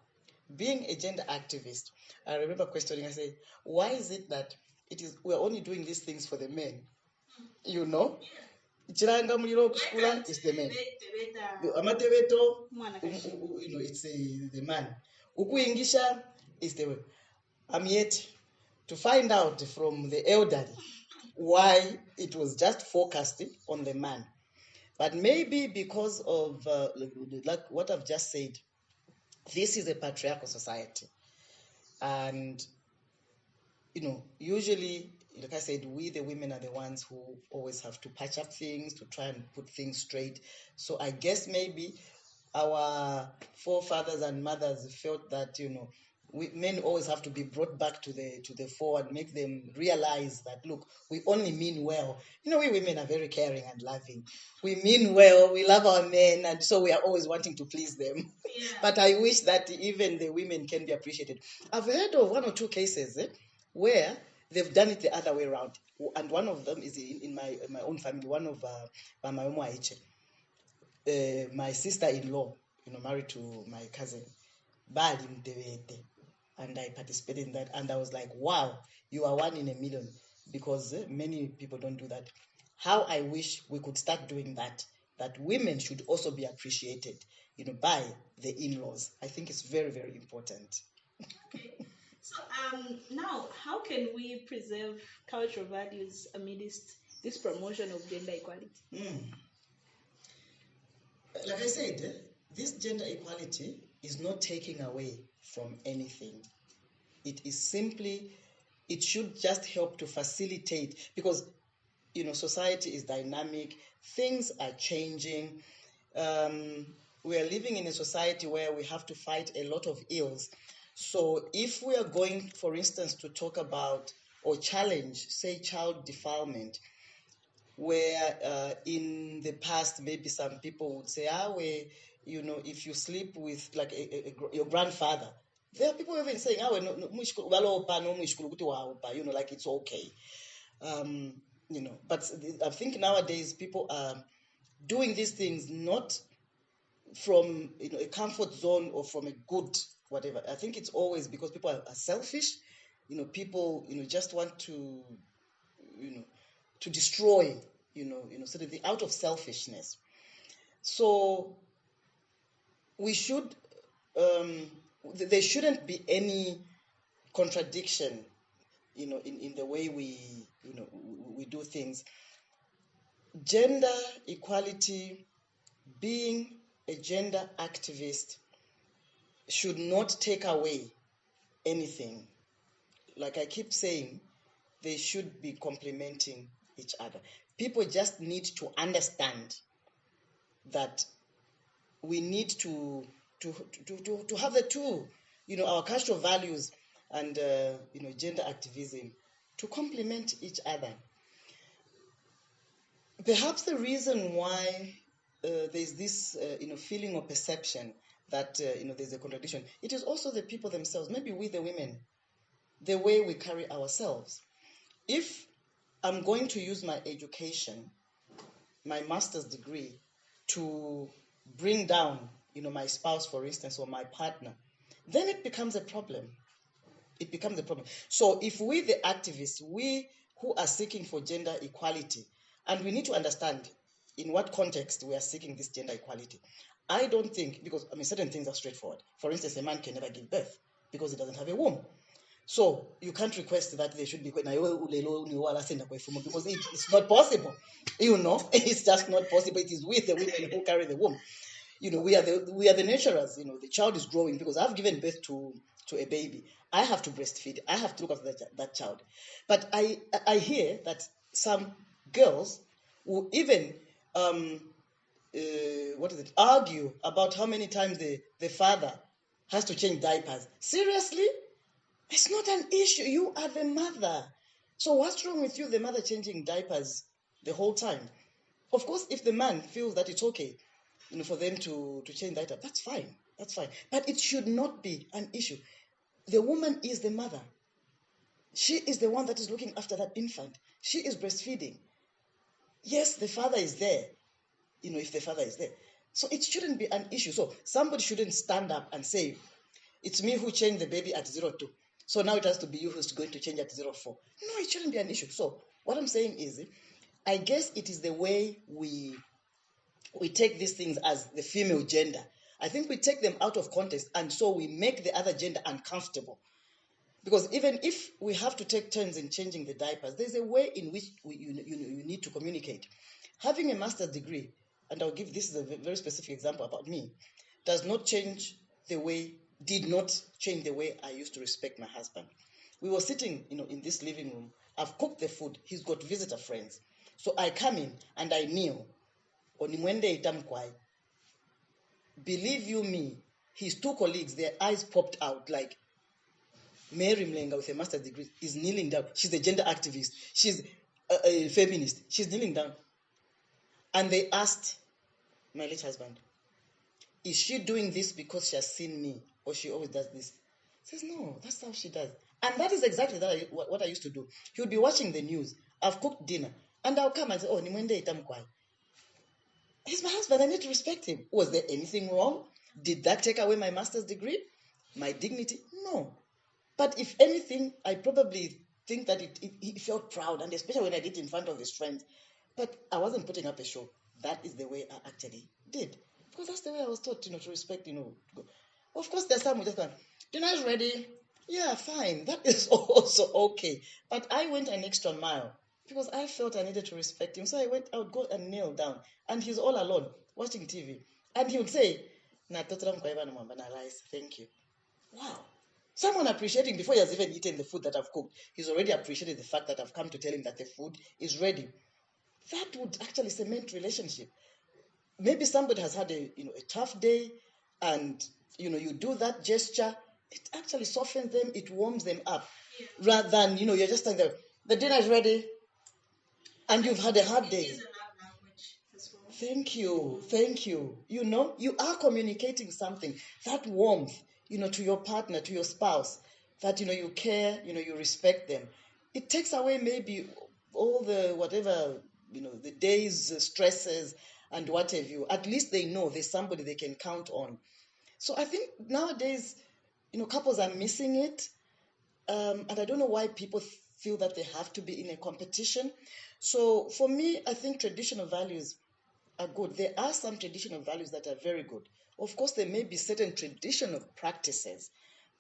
being a gender activist, I remember questioning, I said, why is it that we're only doing these things for the men? Chiranga muliro kuskula is the man. Amatebeto, it's the man. Ukuingisha is the way. I'm yet to find out from the elderly why it was just focused on the man. But maybe because of like what I've just said, this is a patriarchal society. And, usually, like I said, we the women are the ones who always have to patch up things, to try and put things straight. So I guess maybe our forefathers and mothers felt that, men always have to be brought back to the fore and make them realize that, look, we only mean well. We women are very caring and loving. We mean well, we love our men, and so we are always wanting to please them. Yeah. But I wish that even the women can be appreciated. I've heard of 1 or 2 cases where they've done it the other way around. And one of them is in my own family, one of my sister-in-law, married to my cousin, and I participated in that, and I was like, wow, you are 1 in a million, because many people don't do that. How I wish we could start doing that women should also be appreciated, by the in-laws. I think it's very, very important. Okay. So now, how can we preserve cultural values amidst this promotion of gender equality? Like I said, this gender equality is not taking away from anything. It is simply, it should just help to facilitate, because, society is dynamic, things are changing. We are living in a society where we have to fight a lot of ills. So if we are going, for instance, to talk about or challenge, say, child defilement, where in the past maybe some people would say, if you sleep with like your grandfather, there are people even saying, like it's okay. But I think nowadays people are doing these things not from a comfort zone or from a good whatever. I think it's always because people are selfish. People just want to to destroy sort of out of selfishness. So we should there shouldn't be any contradiction in the way we do things. Gender equality, being a gender activist, should not take away anything. Like I keep saying, they should be complementing each other. People just need to understand that we need to have the two, our cultural values and gender activism to complement each other. Perhaps the reason why there's this feeling or perception that there's a contradiction, it is also the people themselves, maybe we the women, the way we carry ourselves. If I'm going to use my education, my master's degree, to bring down my spouse, for instance, or my partner, then it becomes a problem. It becomes a problem. So if we, the activists, we who are seeking for gender equality, and we need to understand in what context we are seeking this gender equality. I don't think, because certain things are straightforward. For instance, a man can never give birth because he doesn't have a womb. So you can't request that they should be because it's not possible. It's just not possible. It is with the women who carry the womb. We are the nurturers. The child is growing because I've given birth to a baby. I have to breastfeed. I have to look after that child. But I hear that some girls will even argue about how many times the father has to change diapers. Seriously? It's not an issue. You are the mother. So what's wrong with you, the mother, changing diapers the whole time? Of course, if the man feels that it's okay, for them to change that up, that's fine. That's fine. But it should not be an issue. The woman is the mother. She is the one that is looking after that infant. She is breastfeeding. Yes, the father is there, if the father is there. So it shouldn't be an issue. So somebody shouldn't stand up and say, it's me who changed the baby at 02. So now it has to be you who's going to change at 04. No, it shouldn't be an issue. So what I'm saying is, I guess it is the way we take these things as the female gender. I think we take them out of context, and so we make the other gender uncomfortable. Because even if we have to take turns in changing the diapers, there's a way in which you need to communicate. Having a master's degree, and I'll give this is a very specific example about me, did not change the way I used to respect my husband. We were sitting, in this living room. I've cooked the food. He's got visitor friends. So I come in and I kneel. Onimwende itamkwai. Believe you me, his two colleagues, their eyes popped out like, Mary Mulenga with a master's degree is kneeling down. She's a gender activist. She's a feminist. She's kneeling down. And they asked my late husband, is she doing this because she has seen me, or she always does this? He says, no, that's how she does. And that is exactly what I used to do. He would be watching the news. I've cooked dinner. And I'll come and say, oh, nimwende itamkwai. He's my husband. I need to respect him. Was there anything wrong? Did that take away my master's degree? My dignity? No. But if anything, I probably think that he felt proud, and especially when I did it in front of his friends. But I wasn't putting up a show. That is the way I actually did. Because that's the way I was taught, to respect, Of course, there's some who just go, dinner is ready. Yeah, fine. That is also okay. But I went an extra mile because I felt I needed to respect him. So I would go and kneel down. And he's all alone watching TV. And he would say, thank you. Wow. Someone appreciating before he has even eaten the food that I've cooked. He's already appreciated the fact that I've come to tell him that the food is ready. That would actually cement relationship. Maybe somebody has had a tough day, and you do that gesture. It actually softens them. It warms them up, rather than you're just saying the dinner is ready, and you've had a hard day. Thank you. You are communicating something, that warmth, to your partner, to your spouse, that, you care, you respect them. It takes away maybe all the whatever, the day's stresses and what have you. At least they know there's somebody they can count on. So I think nowadays, couples are missing it. And I don't know why people feel that they have to be in a competition. So for me, I think traditional values are good. There are some traditional values that are very good. Of course, there may be certain traditional practices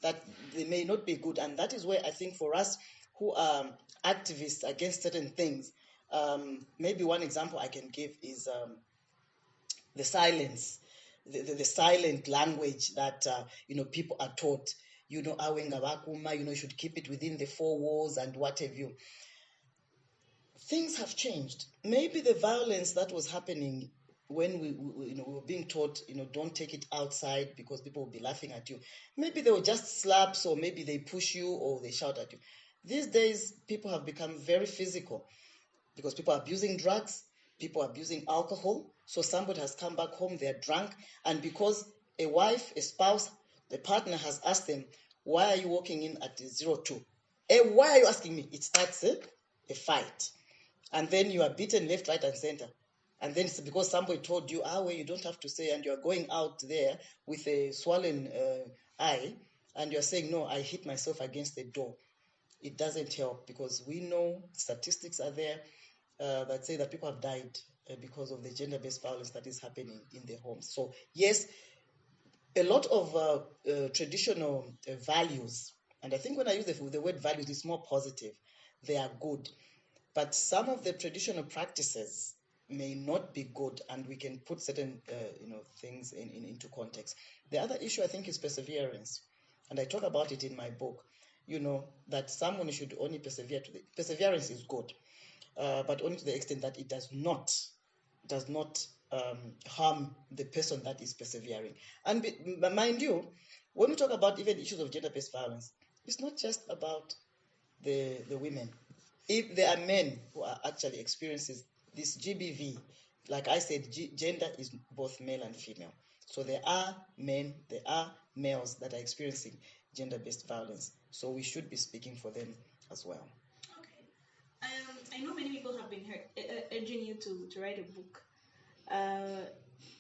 that they may not be good. And that is where I think for us who are activists against certain things, maybe one example I can give is the silence, the silent language that, people are taught. Awenga bakuma, you should keep it within the four walls and what have you. Things have changed. Maybe the violence that was happening when we were being taught, don't take it outside because people will be laughing at you. Maybe they will just slap, or maybe they push you or they shout at you. These days, people have become very physical because people are abusing drugs, people are abusing alcohol. So somebody has come back home, they're drunk, and because a wife, a spouse, the partner has asked them, why are you walking in at 02? Why are you asking me? It starts a fight. And then you are beaten left, right, and center. And then it's because somebody told you, well, you don't have to say, and you're going out there with a swollen eye, and you're saying, no, I hit myself against the door. It doesn't help because we know statistics are there that say that people have died because of the gender-based violence that is happening in their homes. So yes, a lot of traditional values, and I think when I use the word values, it's more positive. They are good. But some of the traditional practices may not be good, and we can put certain things into context. The other issue, I think, is perseverance. And I talk about it in my book, that someone should only persevere. Perseverance is good, but only to the extent that it does not harm the person that is persevering. And mind you, when we talk about even issues of gender-based violence, it's not just about the women. If there are men who are actually experiencing this GBV, like I said, gender is both male and female. So there are men, there are males that are experiencing gender-based violence. So we should be speaking for them as well. Okay. I know many people have been urging you to write a book.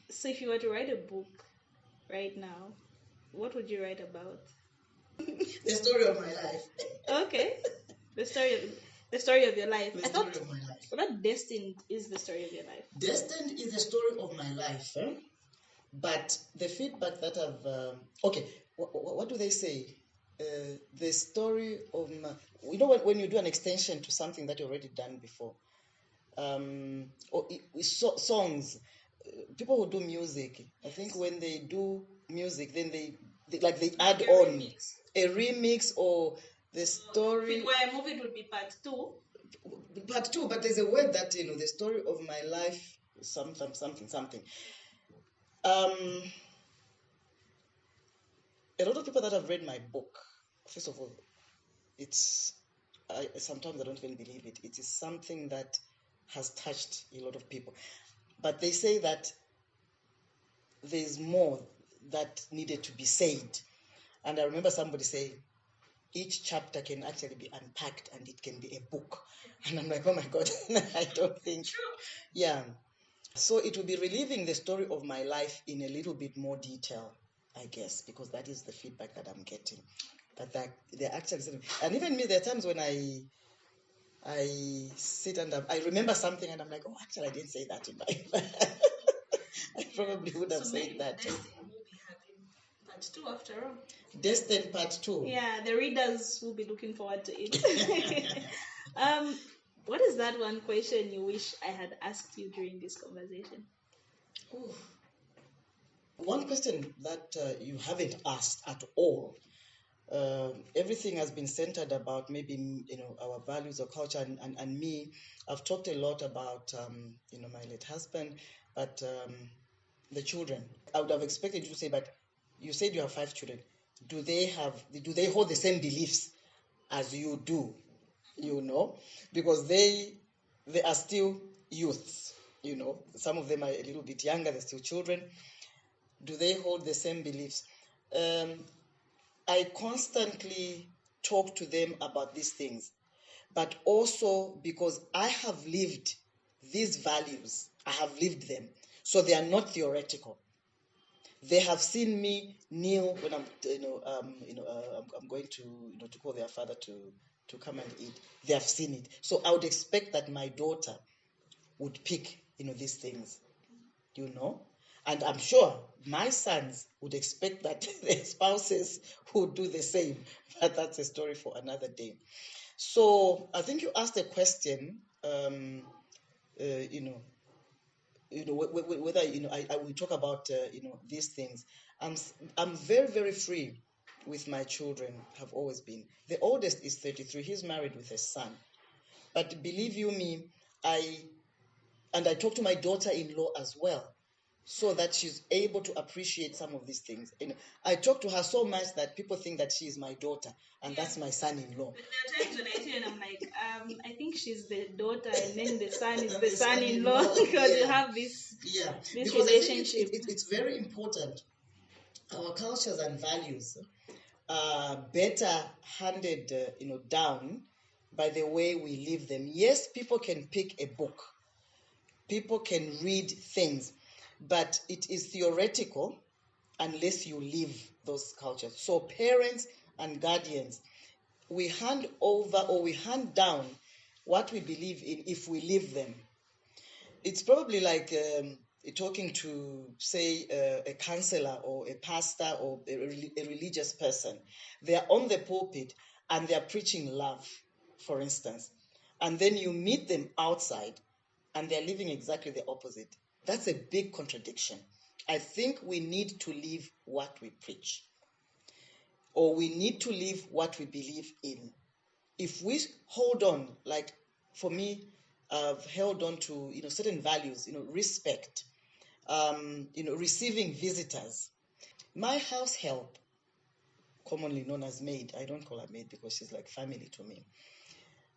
So if you were to write a book right now, what would you write about? The story of my life. Okay. The story of your life. The story of my life. I thought Destined is the story of your life. Destined is the story of my life. But the feedback that I've... okay, what do they say? The story of my... You know, when you do an extension to something that you've already done before, songs, people who do music, I think when they do music, then they add on a remix or the story. Where a movie would be part 2. Part 2, but there's a word that, the story of my life, something. A lot of people that have read my book, first of all, sometimes I don't even believe it. It is something that has touched a lot of people. But they say that there's more that needed to be said. And I remember somebody saying, each chapter can actually be unpacked and it can be a book. And I'm like, oh my God, I don't think. True. Yeah. So it will be reliving the story of my life in a little bit more detail, I guess, because that is the feedback that I'm getting. That they're actually, and even me, there are times when I sit and I remember something and I'm like, oh, actually, I didn't say that in my I probably would have said that. Destined will be having part 2 after all. Destined part 2. Yeah, the readers will be looking forward to it. What is that one question you wish I had asked you during this conversation? Ooh. One question that you haven't asked at all. Everything has been centered about maybe our values or culture, and me. I've talked a lot about my late husband, but the children. I would have expected you to say, but you said you have 5 children. Do they hold the same beliefs as you do? Because they are still youths. Some of them are a little bit younger. They're still children. Do they hold the same beliefs? I constantly talk to them about these things, but also because I have lived these values, I have lived them, so they are not theoretical. They have seen me kneel when I'm going to call their father to come and eat. They have seen it, so I would expect that my daughter would pick these things, and I'm sure my sons would expect that their spouses would do the same, but that's a story for another day. So I think you asked a question, whether I will talk about these things. I'm very, very free with my children. Have always been. The oldest is 33. He's married with a son. But believe you me, I talk to my daughter-in-law as well, so that she's able to appreciate some of these things. I talk to her so much that people think that she is my daughter, and that's my son-in-law. There are times when I see her and I'm like, I think she's the daughter, and then the son is the son-in-law, because you have this relationship. It's very important. Our cultures and values are better handed, down by the way we live them. Yes, people can pick a book. People can read things, but it is theoretical unless you live those cultures. So parents and guardians, we hand over or we hand down what we believe in if we live them. It's probably like talking to, say, a counselor or a pastor or a religious person. They are on the pulpit and they are preaching love, for instance. And then you meet them outside and they're living exactly the opposite. That's a big contradiction. I think we need to live what we preach, or we need to live what we believe in. If we hold on, like for me, I've held on to certain values, respect, receiving visitors. My house help, commonly known as maid, I don't call her maid because she's like family to me.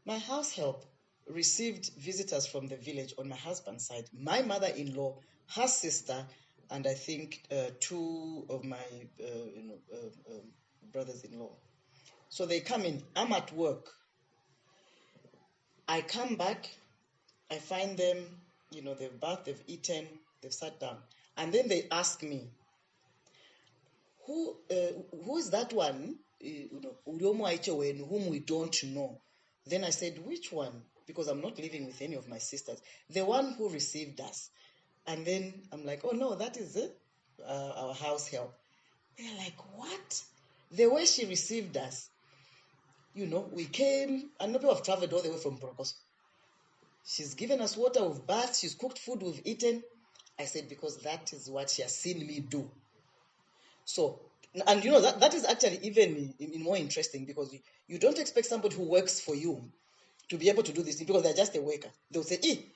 My house help received visitors from the village on my husband's side. My mother-in-law, her sister, and I think 2 of my brothers-in-law. So they come in. I'm at work. I come back. I find them. They've bathed, they've eaten, they've sat down, and then they ask me, "Who is that one? Whom we don't know?" Then I said, "Which one?" Because I'm not living with any of my sisters. The one who received us. And then I'm like, "Oh no, that is our house help." They're like, "What?" The way she received us, we came, and people have traveled all the way from Brokoso. She's given us water, we've bathed, she's cooked food, we've eaten. I said, because that is what she has seen me do. So, and that is actually even more interesting, because you don't expect somebody who works for you to be able to do this, because they're just a worker. They'll say,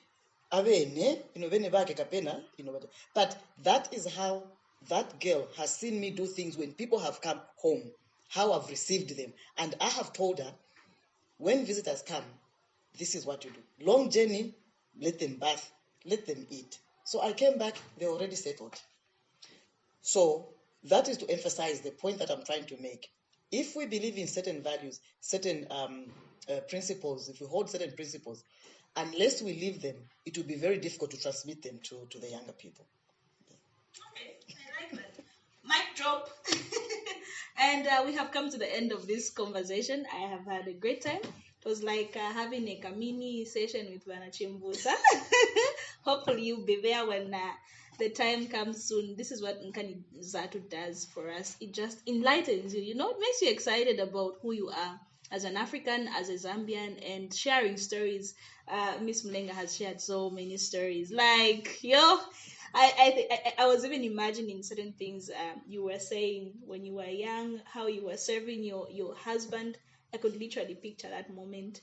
but that is how that girl has seen me do things when people have come home, how I've received them. And I have told her, when visitors come, this is what you do. Long journey, let them bath, let them eat. So I came back, they already settled. So that is to emphasize the point that I'm trying to make. If we believe in certain values, certain principles, if we hold certain principles, unless we live them, it will be very difficult to transmit them to the younger people. Okay, I like that. Mic drop. And we have come to the end of this conversation. I have had a great time. It was like having a mini session with Vana Chimbusa. Hopefully you'll be there when the time comes soon. This is what Nkani Zatu does for us. It just enlightens you, it makes you excited about who you are as an African, as a Zambian, and sharing stories. Miss Mulenga has shared so many stories. Like, I was even imagining certain things you were saying when you were young, how you were serving your husband. I could literally picture that moment.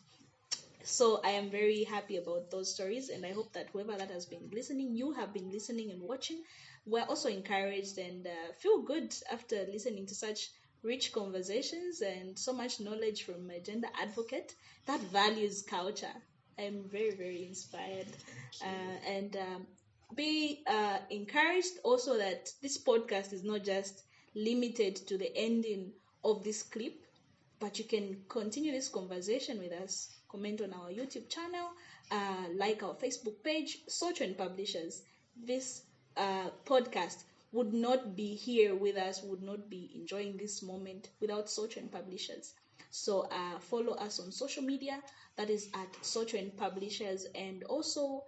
So I am very happy about those stories, and I hope that whoever that has been listening, you have been listening and watching, we're also encouraged and feel good after listening to such rich conversations and so much knowledge from a gender advocate that values culture. I'm very, very inspired. And be encouraged also that this podcast is not just limited to the ending of this clip, but you can continue this conversation with us. Comment on our YouTube channel, like our Facebook page, Sochwen Publishers. This podcast would not be here with us, would not be enjoying this moment without Sochwen Publishers. So follow us on social media. That is at Sochwen Publishers. And also,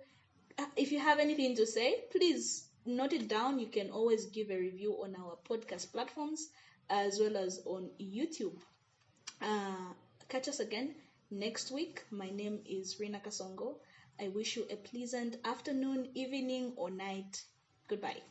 if you have anything to say, please note it down. You can always give a review on our podcast platforms as well as on YouTube. Catch us again next week. My name is Rinah Kasongo. I wish you a pleasant afternoon, evening, or night. Goodbye.